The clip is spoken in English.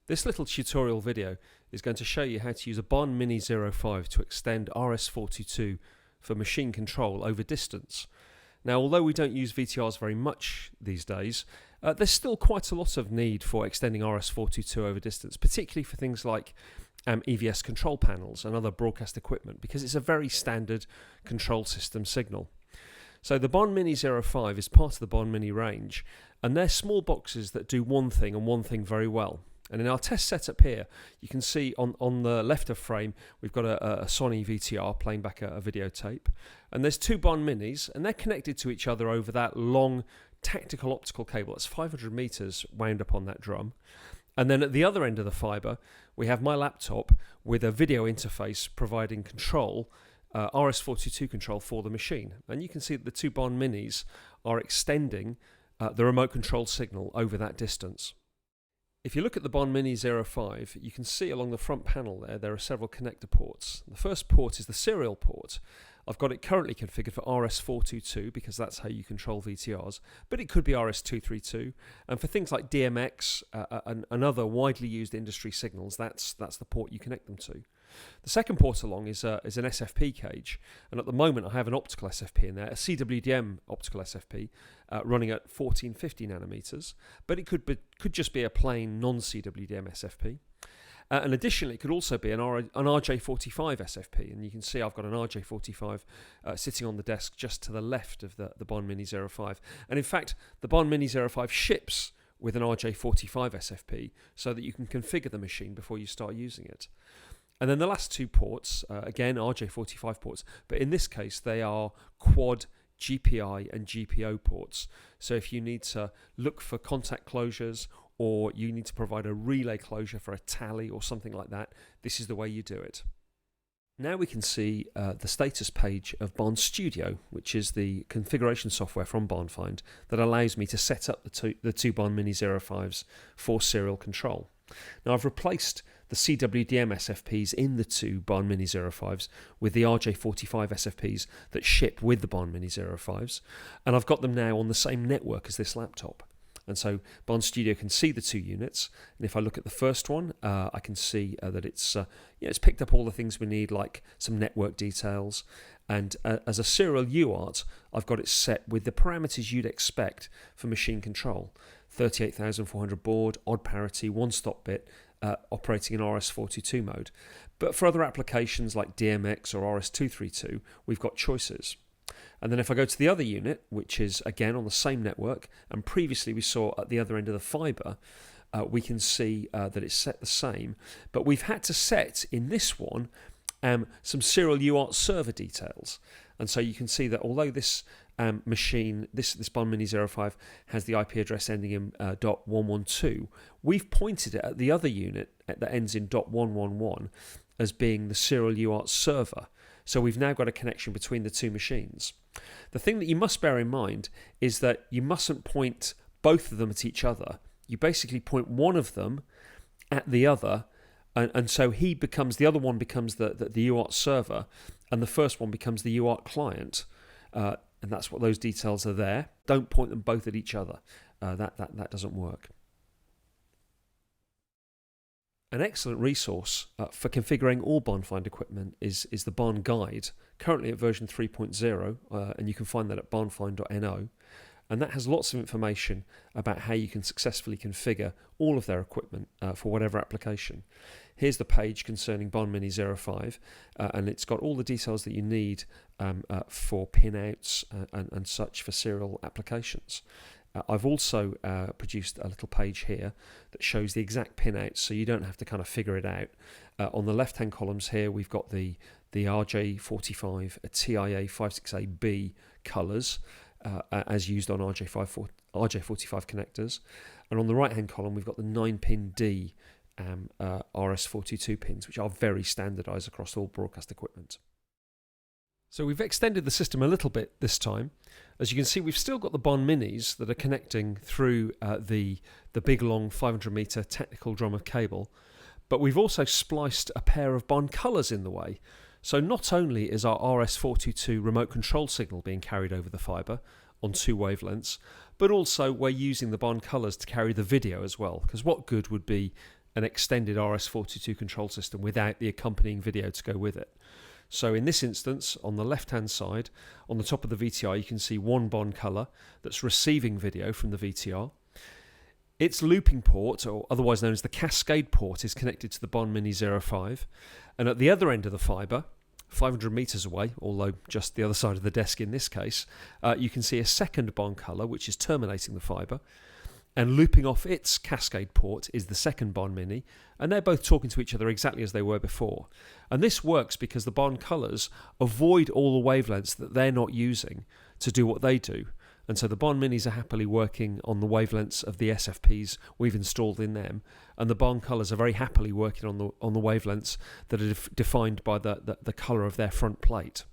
This little tutorial video is going to show you how to use a BarnMini05 to extend RS422 for machine control over distance. Now, although we don't use VTRs very much these days, there's still quite a lot of need for extending RS422 over distance, particularly for things like EVS control panels and other broadcast equipment, because it's a very standard control system signal. So the BarnMini05 is part of the BarnMini range, and they're small boxes that do one thing and one thing very well. And in our test setup here, you can see on the left of frame, we've got a Sony VTR playing back a videotape. And there's two BarnMinis, and they're connected to each other over that long tactical optical cable. It's 500 meters wound up on that drum. And then at the other end of the fibre, we have my laptop with a video interface providing control, RS422 control for the machine. And you can see that the two BarnMinis are extending the remote control signal over that distance. If you look at the BarnMini05, you can see along the front panel there are several connector ports. The first port is the serial port. I've got it currently configured for RS422 because that's how you control VTRs, but it could be RS232. And for things like DMX and other widely used industry signals, that's the port you connect them to. The second port along is an SFP cage, and at the moment I have an optical SFP in there, a CWDM optical SFP running at 1450 nanometers, but it could just be a plain non-CWDM SFP. And additionally, it could also be an RJ45 SFP, and you can see I've got an RJ45 sitting on the desk just to the left of the BarnMini05. And in fact, the BarnMini05 ships with an RJ45 SFP so that you can configure the machine before you start using it. And then the last two ports, again, RJ45 ports, but in this case, they are quad GPI and GPO ports. So if you need to look for contact closures or you need to provide a relay closure for a tally or something like that, this is the way you do it. Now we can see the status page of Barn Studio, which is the configuration software from Barnfind that allows me to set up the two BarnMini05s for serial control. Now I've replaced the CWDM SFPs in the two BarnMini05s with the RJ45 SFPs that ship with the BarnMini05s, and I've got them now on the same network as this laptop. And so Barn Studio can see the two units, and if I look at the first one, I can see that it's picked up all the things we need, like some network details, and as a serial UART, I've got it set with the parameters you'd expect for machine control. 38,400 baud, odd parity, one stop bit, operating in RS422 mode. But for other applications like DMX or RS232, we've got choices. And then if I go to the other unit, which is again on the same network, and previously we saw at the other end of the fibre, we can see that it's set the same. But we've had to set in this one some serial UART server details. And so you can see that although this machine, this BarnMini05 has the IP address ending in .112, we've pointed it at the other unit that ends in .111 as being the serial UART server. So we've now got a connection between the two machines. The thing that you must bear in mind is that you mustn't point both of them at each other. You basically point one of them at the other, and so the other one becomes the UART server, and the first one becomes the UART client. And that's what those details are there. Don't point them both at each other. That doesn't work. An excellent resource for configuring all Barnfind equipment is the Barn Guide, currently at version 3.0, and you can find that at barnfind.no. And that has lots of information about how you can successfully configure all of their equipment for whatever application. Here's the page concerning BarnMini05, and it's got all the details that you need for pinouts and such for serial applications. I've also produced a little page here that shows the exact pinouts, so you don't have to kind of figure it out. On the left-hand columns here, we've got the RJ45 TIA 56AB colours as used on RJ45 connectors, and on the right-hand column we've got the 9-pin D RS422 pins, which are very standardised across all broadcast equipment. So we've extended the system a little bit this time. As you can see, we've still got the BarnMinis that are connecting through the big long 500 metre technical drum of cable, but we've also spliced a pair of Barn colours in the way. So not only is our RS422 remote control signal being carried over the fibre on two wavelengths, but also we're using the Barn colours to carry the video as well, because what good would be an extended RS422 control system without the accompanying video to go with it. So in this instance, on the left-hand side, on the top of the VTR, you can see one BON colour that's receiving video from the VTR. Its looping port, or otherwise known as the cascade port, is connected to the BarnMini05. And at the other end of the fibre, 500 metres away, although just the other side of the desk in this case, you can see a second BON colour which is terminating the fibre. And looping off its cascade port is the second BarnMini, and they're both talking to each other exactly as they were before. And this works because the BON colours avoid all the wavelengths that they're not using to do what they do. And so the BarnMinis are happily working on the wavelengths of the SFPs we've installed in them, and the BON colours are very happily working on the wavelengths that are defined by the colour of their front plate.